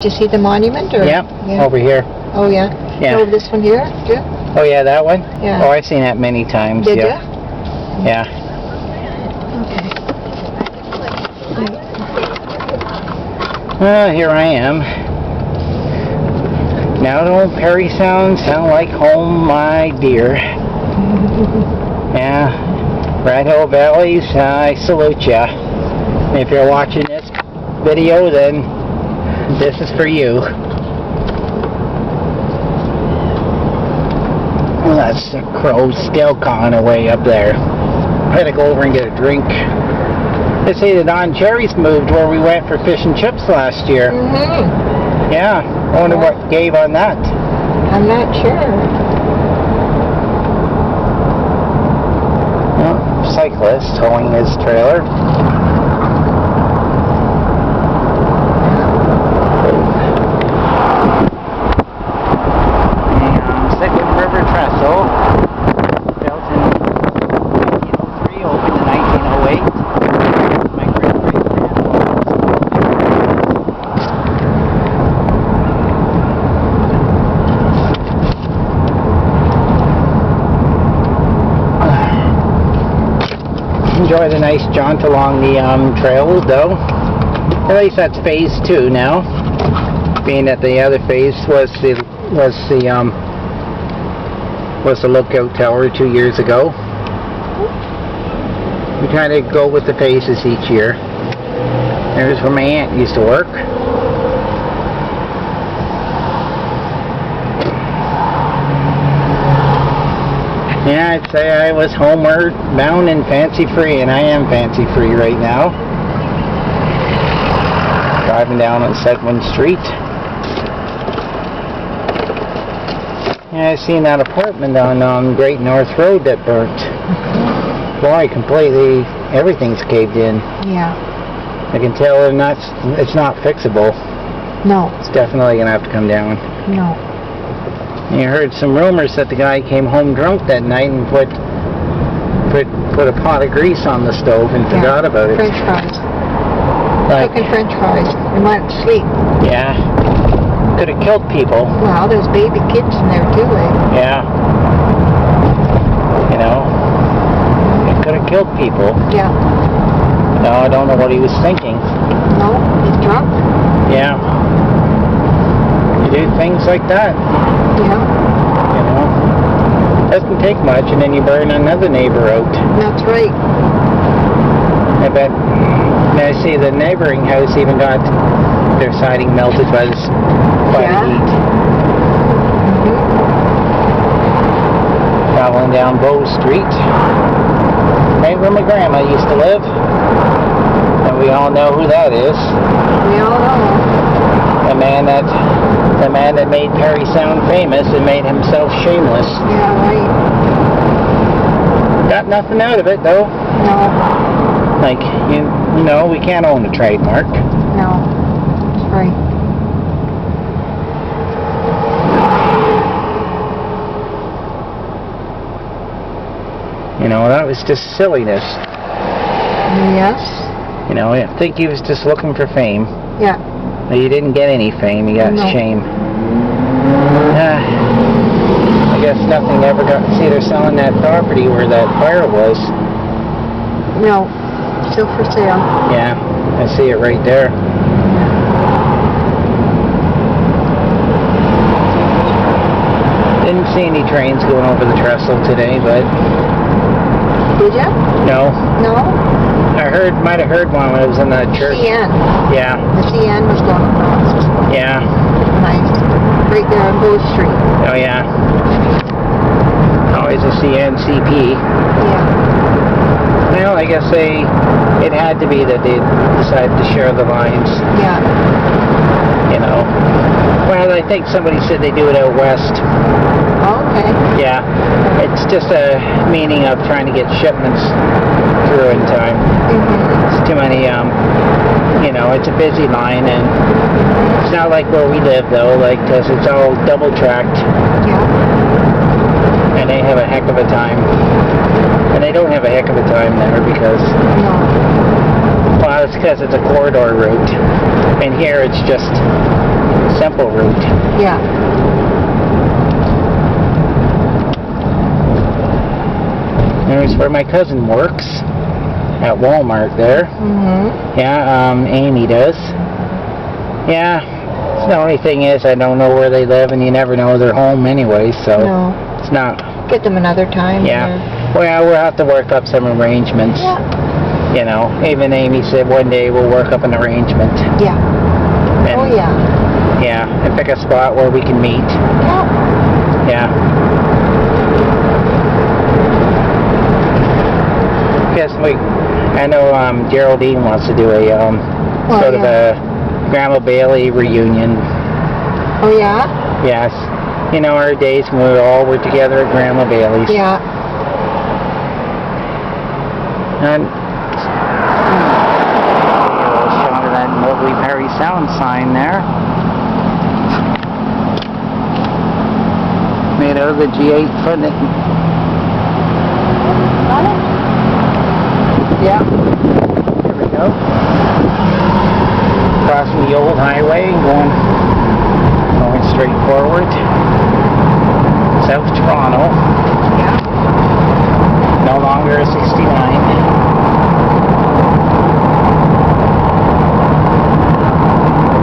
Did you see the monument? Or? Yep, yeah, over here. Oh, yeah? Yeah. Oh, this one here, too? Oh, yeah, that one? Yeah. Oh, I've seen that many times. Did yeah. You? Yeah. Okay. Well, here I am. Now don't Parry Sound like home, my dear. Yeah. Redhill Valley, I salute ya. If you're watching this video, then this is for you. Well, that's the crows still cawing away up there. I had to go over and get a drink. They say the Don Cherries moved where we went for fish and chips last year. Mm-hmm. Yeah, I wonder what gave on that. I'm not sure. Well, cyclist towing his trailer. Seguin River Trestle, built in 1903, opened in 1908. My enjoy the nice jaunt along the trails, though. At least that's phase 2 now. Being that the other phase was the lookout tower 2 years ago. We kind of go with the phases each year. There's where my aunt used to work. Yeah, I'd say I was homeward bound and fancy free, and I am fancy free right now. Driving down on Seguin Street. Yeah, I seen that apartment on Great North Road that burnt. Boy, completely, everything's caved in. Yeah. I can tell it's not fixable. No. It's definitely gonna have to come down. No. You heard some rumors that the guy came home drunk that night and put a pot of grease on the stove and forgot about it. French fries. Like, Cooking French fries and went to sleep. Yeah. Could have killed people. Well, there's baby kids in there too, eh? Yeah. You know, it could have killed people. Yeah. No, I don't know what he was thinking. No, he's drunk. Yeah. You do things like that. Yeah. You know, doesn't take much, and then you burn another neighbor out. That's right. I bet. I see the neighboring house even got their siding melted by the heat. Mm-hmm. Traveling down Bow Street, right where my grandma used to live, and we all know who that is. We all know. The man that made Parry Sound famous and made himself shameless. Yeah, right. Got nothing out of it though. No. Like you know, we can't own a trademark. No. That's right. You know, that was just silliness. Yes. You know, I think he was just looking for fame. Yeah. But he didn't get any fame, he got shame. I guess nothing ever got... See, they're selling that property where that fire was. No. Still for sale. Yeah, I see it right there. Didn't see any trains going over the trestle today, but... Did ya? No. No? Might have heard one when I was in the church. CN. Yeah. The CN was going across. Yeah. Nice. Right there on Bow Street. Oh, yeah. Always a CNCP. Yeah. Well, I guess it had to be that they decided to share the lines. Yeah. You know. Well, I think somebody said they do it out west. Okay. Yeah. It's just a meaning of trying to get shipments through in time. Mm-hmm. It's too many, you know, it's a busy line, and it's not like where we live, though, like, because it's all double-tracked. Yeah. And they have a heck of a time. And they don't have a heck of a time there because... No. Well, it's because it's a corridor route. And here it's just simple route. Yeah. There's where my cousin works, at Walmart there. Mm-hmm. Yeah, Amy does. Yeah, the only thing is I don't know where they live, and you never know their home anyway, so No. it's not. Get them another time. Yeah. Well, we'll have to work up some arrangements. Yeah. You know, even Amy said one day we'll work up an arrangement. Yeah. And, Oh, yeah. Yeah, and pick a spot where we can meet. Yeah. Yeah. Because I know Geraldine wants to do a sort of a Grandma Bailey reunion. Oh, yeah? Yes. You know, our days when we all were together at Grandma Bailey's. Yeah. And showing her that lovely Parry Sound sign there. Made out of the G8 footing. Got it? Yeah. Here we go. Crossing the old highway and going straight forward. South Toronto. Yeah. No longer a 69.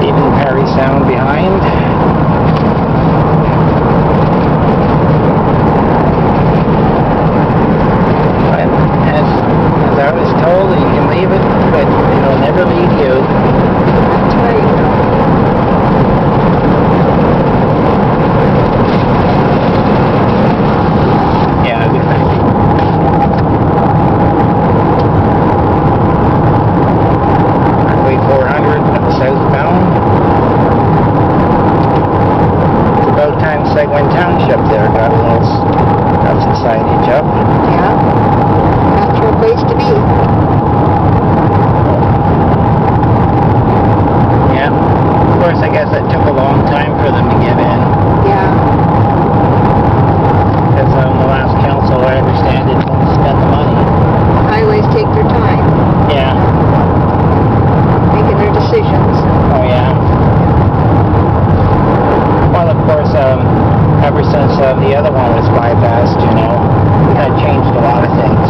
Even Parry Sound behind. But as I was told, you can leave it, but it'll never leave you. That's right. Yeah, Highway 400 southbound. It's about time Seguin Township there got some signage up. Yeah. That's your place to be. Yeah. Of course, I guess that took a long time for them to get in. Yeah. Because the last council, I understand, didn't want to spend the money. Highways take their time Yeah. making their decisions. Oh, yeah. Well, of course, ever since the other one was bypassed, you know, that changed a lot of things.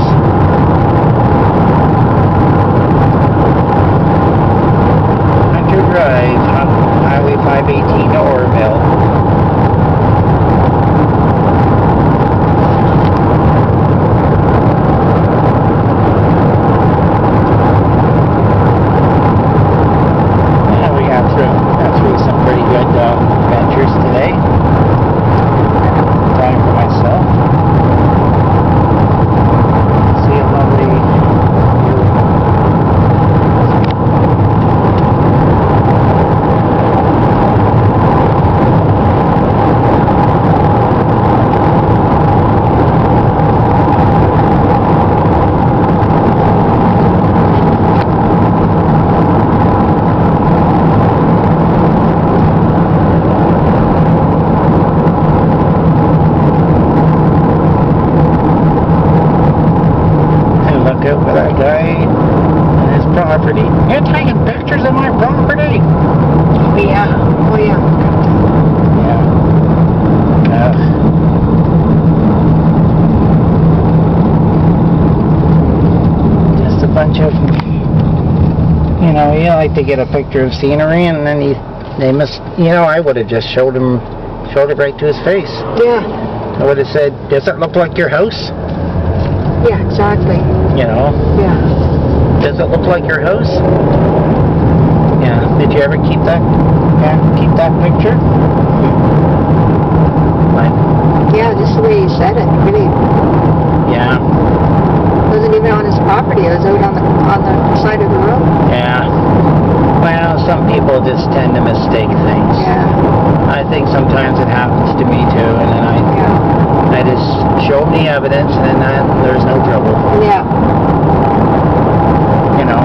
Hunter Drive, Highway 518 to Orville. Yeah, we got through some pretty good adventures today. Time for myself. See a lovely view. Over that guy and his property. You're taking pictures of my property. Oh, yeah. Oh, yeah. Yeah. Just a bunch of, you know, you like to get a picture of scenery, and then they must, you know, I would have just showed it right to his face. Yeah. I would have said, does it look like your house? Yeah, exactly. You know, Yeah. does it look like your house? Yeah. Did you ever keep that picture? Like, Yeah, just the way you said it. Really yeah. wasn't even on his property. It was out on the side of the road. Yeah. Well, some people just tend to mistake things. Yeah. I think sometimes it happens to me too, and then I just show them the evidence, and then there's no trouble. Yeah. You know,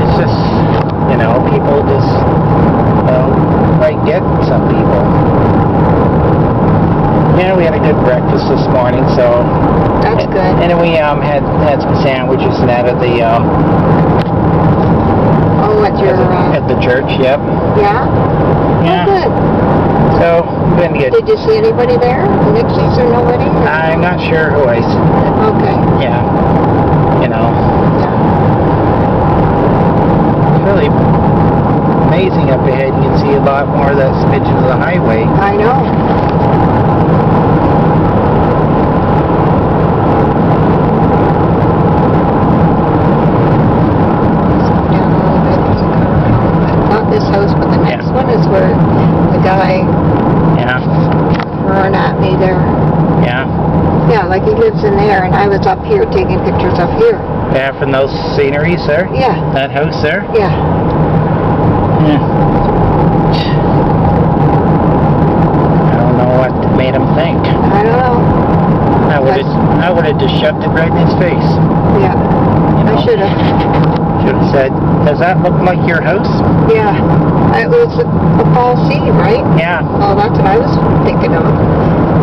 it's just, you know, people just might get some people. Yeah, we had a good breakfast this morning, so That's good. and then we had some sandwiches and that at the Oh, at your, At the church, yep. yeah? Yeah. Oh, good. So, been good. Did you see anybody there? Nixies or nobody? I'm not sure who I... Okay. Yeah. You know. Yeah. It's really amazing up ahead. You can see a lot more of that smidge of the highway. I know. Down a little bit, there's a car coming, but not this house, but the next one is where the guy Yeah. run at me there. Yeah. Yeah, like he lives in there, and I was up here taking pictures up here. Yeah, from those sceneries there? Yeah, That house there? yeah. Yeah. I don't know what made him think. I don't know. I would have just shoved it right in his face. Yeah, You know? I should have. Should have said, does that look like your house? Yeah, it was a fall scene, right? Yeah. Oh, that's what I was thinking of.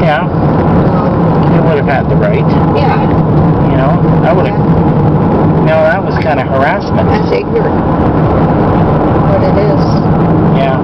Yeah. You would have had the right. Yeah, You know, I would have. No, that was kind of harassment. that's ignorant. What it is. Yeah.